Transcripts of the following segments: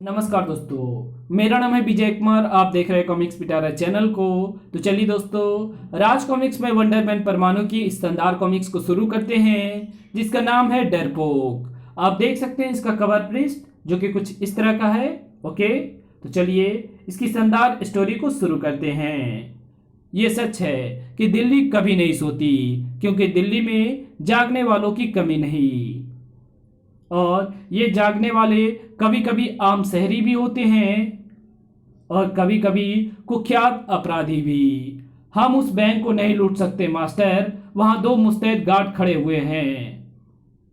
नमस्कार दोस्तों, मेरा नाम है विजय कुमार। आप देख रहे हैं कॉमिक्स पिटारा चैनल को। तो चलिए दोस्तों, राज कॉमिक्स में वंडरमैन परमाणु की इस शानदार कॉमिक्स को शुरू करते हैं, जिसका नाम है डरपोक। आप देख सकते हैं इसका कवर पृष्ठ, जो कि कुछ इस तरह का है। ओके, तो चलिए इसकी शानदार स्टोरी को शुरू करते हैं। ये सच है कि दिल्ली कभी नहीं सोती, क्योंकि दिल्ली में जागने वालों की कमी नहीं। और ये जागने वाले कभी कभी आम शहरी भी होते हैं और कभी कभी कुख्यात अपराधी भी। हम उस बैंक को नहीं लूट सकते मास्टर, वहां दो मुस्तैद गार्ड खड़े हुए हैं।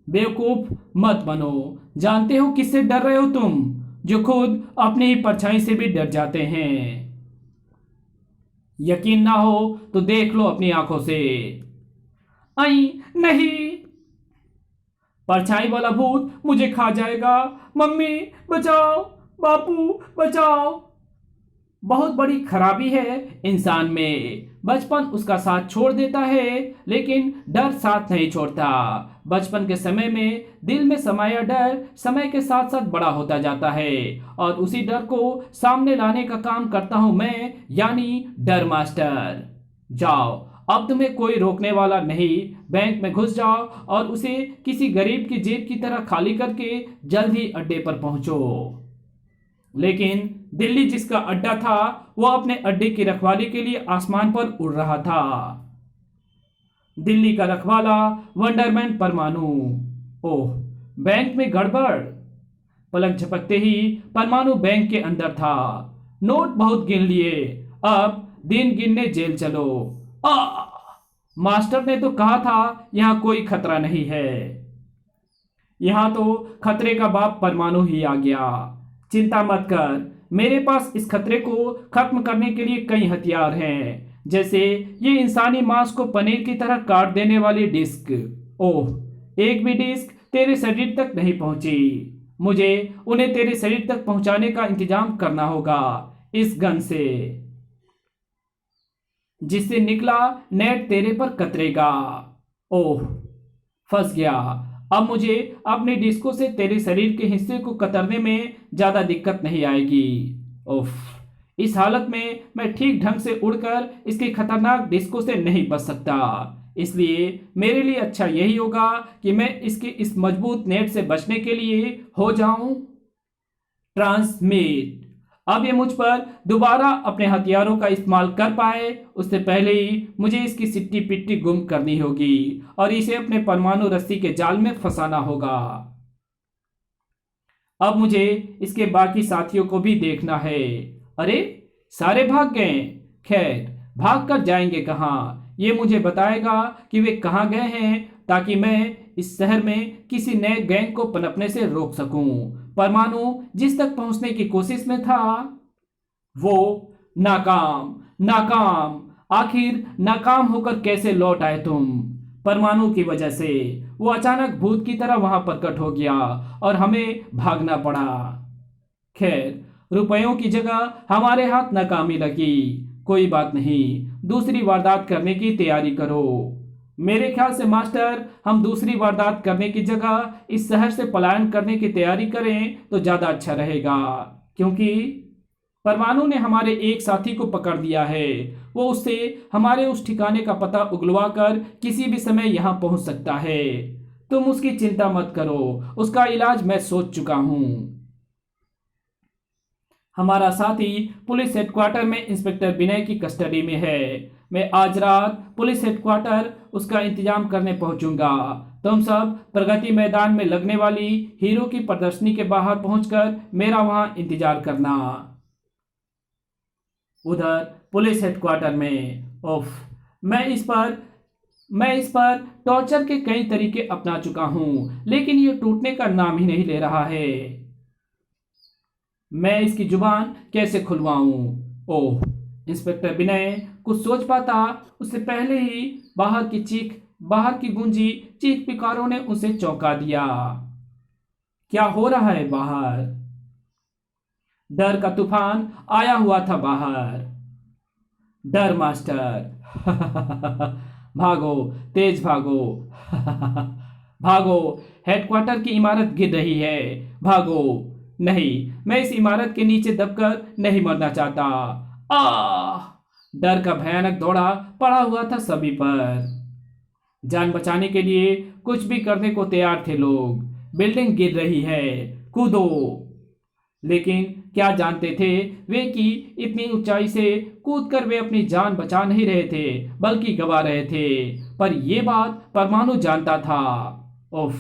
बेवकूफ मत बनो। जानते हो किससे डर रहे हो तुम? जो खुद अपनी ही परछाई से भी डर जाते हैं। यकीन ना हो तो देख लो अपनी आंखों से। आई नहीं, परछाई वाला भूत मुझे खा जाएगा। मम्मी बचाओ, बापू बचाओ। बहुत बड़ी खराबी है इंसान में। बचपन उसका साथ छोड़ देता है, लेकिन डर साथ नहीं छोड़ता। बचपन के समय में दिल में समाया डर समय के साथ साथ बड़ा होता जाता है, और उसी डर को सामने लाने का काम करता हूं मैं, यानी डर मास्टर। जाओ, अब तुम्हें कोई रोकने वाला नहीं। बैंक में घुस जाओ और उसे किसी गरीब की जेब की तरह खाली करके जल्द ही अड्डे पर पहुंचो। लेकिन दिल्ली जिसका अड्डा था, वह अपने अड्डे की रखवाली के लिए आसमान पर उड़ रहा था। दिल्ली का रखवाला वंडरमैन परमाणु। ओह, बैंक में गड़बड़। पलक झपकते ही परमाणु बैंक के अंदर था। नोट बहुत गिन लिए, अब दिन गिनने जेल चलो। आ! मास्टर ने तो कहा था यहां कोई खतरा नहीं है। यहां तो खतरे का बाप परमाणु ही आ गया। चिंता मत कर, मेरे पास इस खतरे को खत्म करने के लिए कई हथियार हैं, जैसे ये इंसानी मांस को पनीर की तरह काट देने वाली डिस्क। ओह, एक भी डिस्क तेरे शरीर तक नहीं पहुंची। मुझे उन्हें तेरे शरीर तक पहुंचाने का इंतजाम करना होगा इस गन से, जिससे निकला नेट तेरे पर कतरेगा। ओह, फंस गया। अब मुझे अपनी डिस्को से तेरे शरीर के हिस्से को कतरने में ज्यादा दिक्कत नहीं आएगी। ओफ, इस हालत में मैं ठीक ढंग से उड़कर इसके खतरनाक डिस्को से नहीं बच सकता। इसलिए मेरे लिए अच्छा यही होगा कि मैं इसके इस मजबूत नेट से बचने के लिए हो जाऊं ट्रांसमिट। अब ये मुझ पर दोबारा अपने हथियारों का इस्तेमाल कर पाए, उससे पहले ही मुझे इसकी सिट्टी पिट्टी गुम करनी होगी और इसे अपने परमाणु रस्सी के जाल में फंसाना होगा। अब मुझे इसके बाकी साथियों को भी देखना है। अरे, सारे भाग गए। खैर, भाग कर जाएंगे कहाँ? ये मुझे बताएगा कि वे कहाँ गए हैं, ताकि मैं इस शहर में किसी नए गैंग को पनपने से रोक सकूं। परमाणु जिस तक पहुंचने की कोशिश में था, वो नाकाम। नाकाम, आखिर नाकाम होकर कैसे लौट आए तुम? परमाणु की वजह से वो अचानक भूत की तरह वहां प्रकट हो गया और हमें भागना पड़ा। खैर, रुपयों की जगह हमारे हाथ नाकामी लगी। कोई बात नहीं, दूसरी वारदात करने की तैयारी करो। मेरे ख्याल से मास्टर, हम दूसरी वारदात करने की जगह इस शहर से पलायन करने की तैयारी करें तो ज्यादा अच्छा रहेगा, क्योंकि परमाणु ने हमारे एक साथी को पकड़ दिया है। वो उससे हमारे उस ठिकाने का पता उगलवा कर किसी भी समय यहां पहुंच सकता है। तुम उसकी चिंता मत करो, उसका इलाज मैं सोच चुका हूं। हमारा साथी पुलिस हेडक्वार्टर में इंस्पेक्टर विनय की कस्टडी में है। मैं आज रात पुलिस हेडक्वार्टर उसका इंतजाम करने पहुंचूंगा। तुम सब प्रगति मैदान में लगने वाली हीरो की प्रदर्शनी के बाहर पहुंचकर मेरा वहां इंतजार करना। उधर पुलिस हेडक्वार्टर में ओफ, मैं इस पर टॉर्चर के कई तरीके अपना चुका हूं, लेकिन ये टूटने का नाम ही नहीं ले रहा है। मैं इसकी जुबान कैसे खुलवाऊं? ओह, इंस्पेक्टर विनय कुछ सोच पाता उससे पहले ही बाहर की गूंजी चीख पुकारों ने उसे चौंका दिया। क्या हो रहा है बाहर? डर का तूफान आया हुआ था बाहर। डर मास्टर। भागो, तेज भागो। भागो, हेडक्वार्टर की इमारत गिर रही है। भागो, नहीं, मैं इस इमारत के नीचे दबकर नहीं मरना चाहता। आ डर का भयानक दौड़ा पड़ा हुआ था सभी पर। जान बचाने के लिए कुछ भी करने को तैयार थे लोग। बिल्डिंग गिर रही है, कूदो। लेकिन क्या जानते थे वे कि इतनी ऊंचाई से कूदकर वे अपनी जान बचा नहीं रहे थे बल्कि गवा रहे थे। पर यह बात परमाणु जानता था। उफ,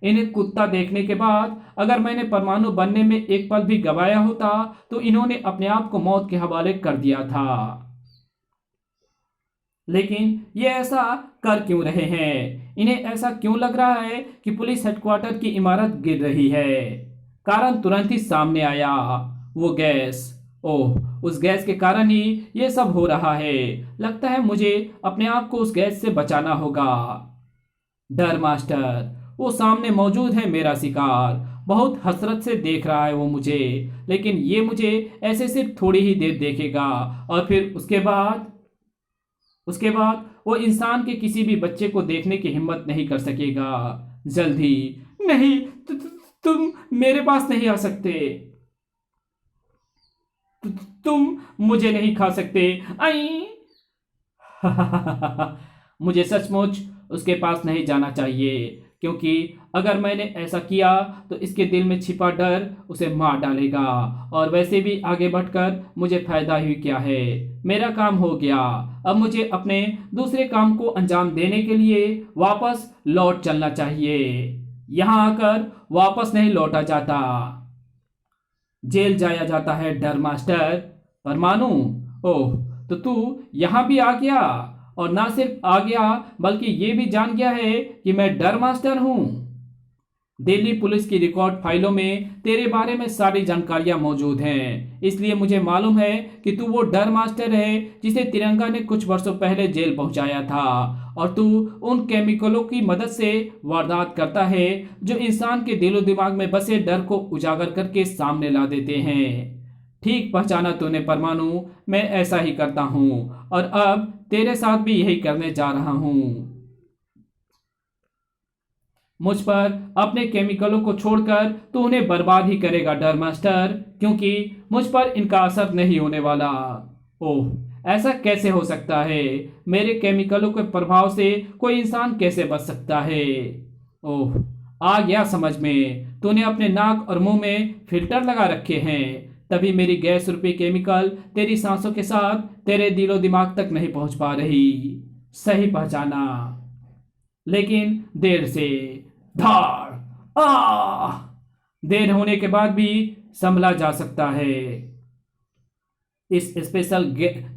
इन्हें कूदता देखने के बाद अगर मैंने परमाणु बनने में एक पल भी गवाया होता तो इन्होंने अपने आप को मौत के हवाले कर दिया था। लेकिन ये ऐसा कर क्यों रहे हैं? इन्हें ऐसा क्यों लग रहा है कि पुलिस हेडक्वार्टर की इमारत गिर रही है? कारण तुरंत ही सामने आया, वो गैस। ओह, उस गैस के कारण ही ये सब हो रहा है। लगता है मुझे अपने आप को उस गैस से बचाना होगा। डर मास्टर, वो सामने मौजूद है मेरा शिकार। बहुत हसरत से देख रहा है वो मुझे, लेकिन ये मुझे ऐसे सिर्फ थोड़ी ही देर देखेगा और फिर उसके बाद वो इंसान के किसी भी बच्चे को देखने की हिम्मत नहीं कर सकेगा। जल्दी नहीं, तुम मेरे पास नहीं आ सकते। तुम मुझे नहीं खा सकते। आई मुझे सचमुच उसके पास नहीं जाना चाहिए, क्योंकि अगर मैंने ऐसा किया तो इसके दिल में छिपा डर उसे मार डालेगा। और वैसे भी आगे बढ़कर मुझे फायदा ही क्या है? मेरा काम हो गया। अब मुझे अपने दूसरे काम को अंजाम देने के लिए वापस लौट चलना चाहिए। यहां आकर वापस नहीं लौटा जाता, जेल जाया जाता है। डर मास्टर परमाणु, ओह, तो तू यहां भी आ गया, और ना सिर्फ आ गया बल्कि ये भी जान गया है कि मैं डर मास्टर हूं। दिल्ली पुलिस की रिकॉर्ड फाइलों में तेरे बारे में सारी जानकारियां मौजूद हैं, इसलिए मुझे मालूम है कि तू वो डर मास्टर है जिसे तिरंगा ने कुछ वर्षों पहले जेल पहुंचाया था। और तू उन केमिकलों की मदद से वारदात करता है जो इंसान के दिलो दिमाग में बसे डर को उजागर करके सामने ला देते हैं। ठीक पहचाना तूने परमाणु, मैं ऐसा ही करता हूं और अब तेरे साथ भी यही करने जा रहा हूं। मुझ पर अपने केमिकलों को छोड़कर तू उन्हें बर्बाद ही करेगा डर मास्टर, क्योंकि मुझ पर इनका असर नहीं होने वाला। ओह, ऐसा कैसे हो सकता है? मेरे केमिकलों के प्रभाव से कोई इंसान कैसे बच सकता है? ओह, आ गया समझ में। तूने अपने नाक और मुंह में फिल्टर लगा रखे हैं, तभी मेरी गैस रूपी केमिकल तेरी सांसों के साथ तेरे दिलो दिमाग तक नहीं पहुंच पा रही। सही पहचाना, लेकिन देर से। धार आ देर होने के बाद भी संभला जा सकता है। इस स्पेशल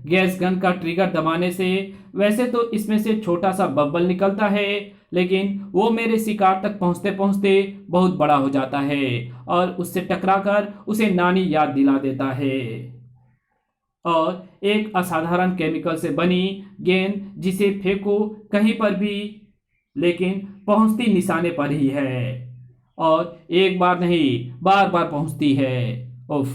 गैस गन का ट्रिगर दबाने से वैसे तो इसमें से छोटा सा बबल निकलता है, लेकिन वो मेरे शिकार तक पहुंचते पहुंचते बहुत बड़ा हो जाता है और उससे टकराकर उसे नानी याद दिला देता है। और एक असाधारण केमिकल से बनी गेंद जिसे फेंको कहीं पर भी, लेकिन पहुंचती निशाने पर ही है, और एक बार नहीं बार बार पहुंचती है। उफ,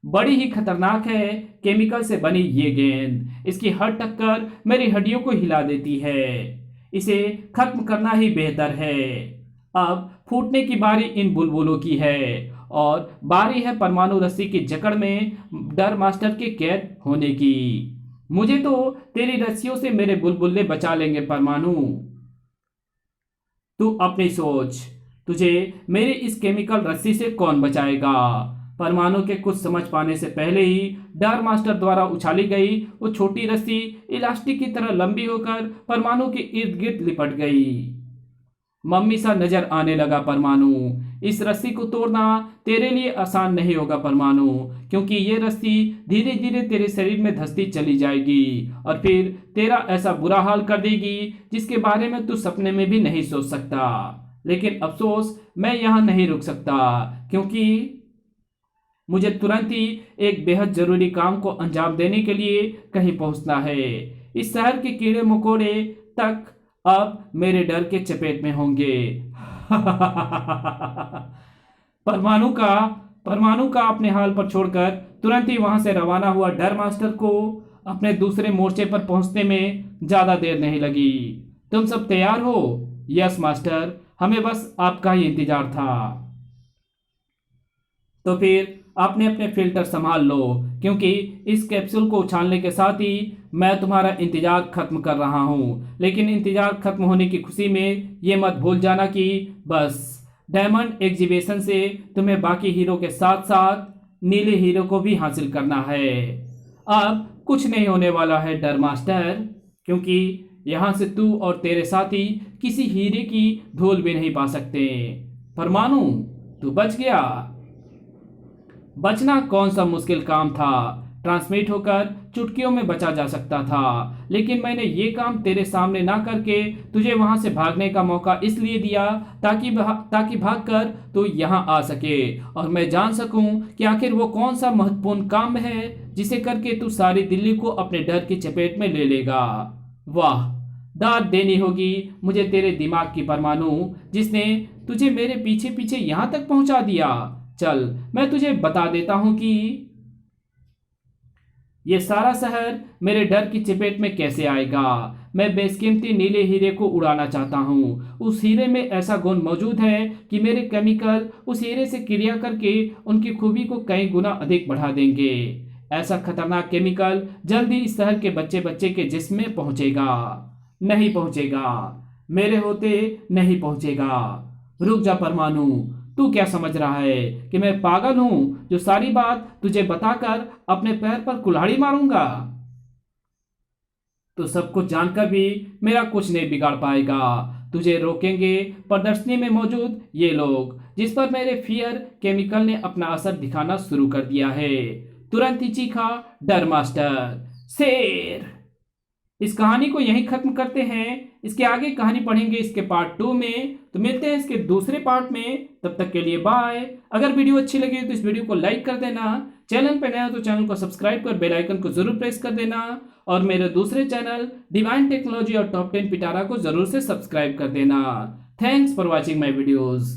बड़ी ही खतरनाक है केमिकल से बनी ये गेंद। इसकी हर टक्कर मेरी हड्डियों को हिला देती है। इसे खत्म करना ही बेहतर है। अब फूटने की बारी इन बुलबुलों की है, और बारी है परमाणु रस्सी की जकड़ में डर मास्टर के कैद होने की। मुझे तो तेरी रस्सियों से मेरे बुलबुले बचा लेंगे परमाणु। तू अपनी सोच, तुझे मेरी इस केमिकल रस्सी से कौन बचाएगा? परमाणु के कुछ समझ पाने से पहले ही डर मास्टर द्वारा उछाली गई वो छोटी रस्सी इलास्टिक की तरह लंबी होकर परमाणु के इर्द गिर्द लिपट गई। मम्मी सा नजर आने लगा परमाणु। इस रस्सी को तोड़ना तेरे लिए आसान नहीं होगा परमाणु, क्योंकि ये रस्सी धीरे धीरे तेरे शरीर में धंसती चली जाएगी और फिर तेरा ऐसा बुरा हाल कर देगी जिसके बारे में तू सपने में भी नहीं सोच सकता। लेकिन अफसोस, मैं यहाँ नहीं रुक सकता, क्योंकि मुझे तुरंत ही एक बेहद जरूरी काम को अंजाम देने के लिए कहीं पहुंचना है। इस शहर के कीड़े मकोड़े तक अब मेरे डर के चपेट में होंगे। परमाणु का अपने हाल पर छोड़कर तुरंत ही वहां से रवाना हुआ डर मास्टर को अपने दूसरे मोर्चे पर पहुंचने में ज्यादा देर नहीं लगी। तुम सब तैयार हो? यस मास्टर, हमें बस आपका ही इंतजार था। तो फिर अपने अपने फिल्टर संभाल लो, क्योंकि इस कैप्सूल को उछालने के साथ ही मैं तुम्हारा इंतजार खत्म कर रहा हूँ। लेकिन इंतजार खत्म होने की खुशी में ये मत भूल जाना कि बस डायमंड एग्जीबिशन से तुम्हें बाकी हीरो के साथ साथ नीले हीरो को भी हासिल करना है। अब कुछ नहीं होने वाला है डर मास्टर, क्योंकि यहाँ से तू और तेरे साथी किसी हीरे की धूल भी नहीं पा सकते। परमाणु, तू बच गया। बचना कौन सा मुश्किल काम था, ट्रांसमिट होकर चुटकियों में बचा जा सकता था। लेकिन मैंने ये काम तेरे सामने ना करके तुझे वहां से भागने का मौका इसलिए दिया ताकि भागकर तू यहाँ आ सके और मैं जान सकूं कि आखिर वो कौन सा महत्वपूर्ण काम है जिसे करके तू सारी दिल्ली को अपने डर की चपेट में ले लेगा। वाह, दाद देनी होगी मुझे तेरे दिमाग की परमाणु, जिसने तुझे मेरे पीछे पीछे यहां तक पहुंचा दिया। चल मैं तुझे बता देता हूं कि ये सारा शहर मेरे डर की चपेट में कैसे आएगा। मैं बेशकीमती नीले हीरे को उड़ाना चाहता हूँ। उस हीरे में ऐसा गुण मौजूद है कि मेरे केमिकल उस हीरे से क्रिया करके उनकी खूबी को कई गुना अधिक बढ़ा देंगे। ऐसा खतरनाक केमिकल जल्दी इस शहर के बच्चे बच्चे के जिस्म में पहुंचेगा। नहीं पहुंचेगा, मेरे होते नहीं पहुंचेगा। रुक जा परमाणु, तू क्या समझ रहा है कि मैं पागल हूं जो सारी बात तुझे बताकर अपने पैर पर कुल्हाड़ी मारूंगा? तो सब कुछ जानकर भी मेरा कुछ नहीं बिगाड़ पाएगा। तुझे रोकेंगे प्रदर्शनी में मौजूद ये लोग, जिस पर मेरे फियर केमिकल ने अपना असर दिखाना शुरू कर दिया है। तुरंत ही चीखा डर मास्टर, शेर। इस कहानी को यहीं खत्म करते हैं। इसके आगे कहानी पढ़ेंगे इसके पार्ट 2 में। तो मिलते हैं इसके दूसरे पार्ट में, तब तक के लिए बाय। अगर वीडियो अच्छी लगी तो इस वीडियो को लाइक कर देना, चैनल पर नया हो तो चैनल को सब्सक्राइब कर बेल आइकन को जरूर प्रेस कर देना और मेरे दूसरे चैनल डिवाइन टेक्नोलॉजी और टॉप 10 पिटारा को जरूर से सब्सक्राइब कर देना। Thanks for watching my videos.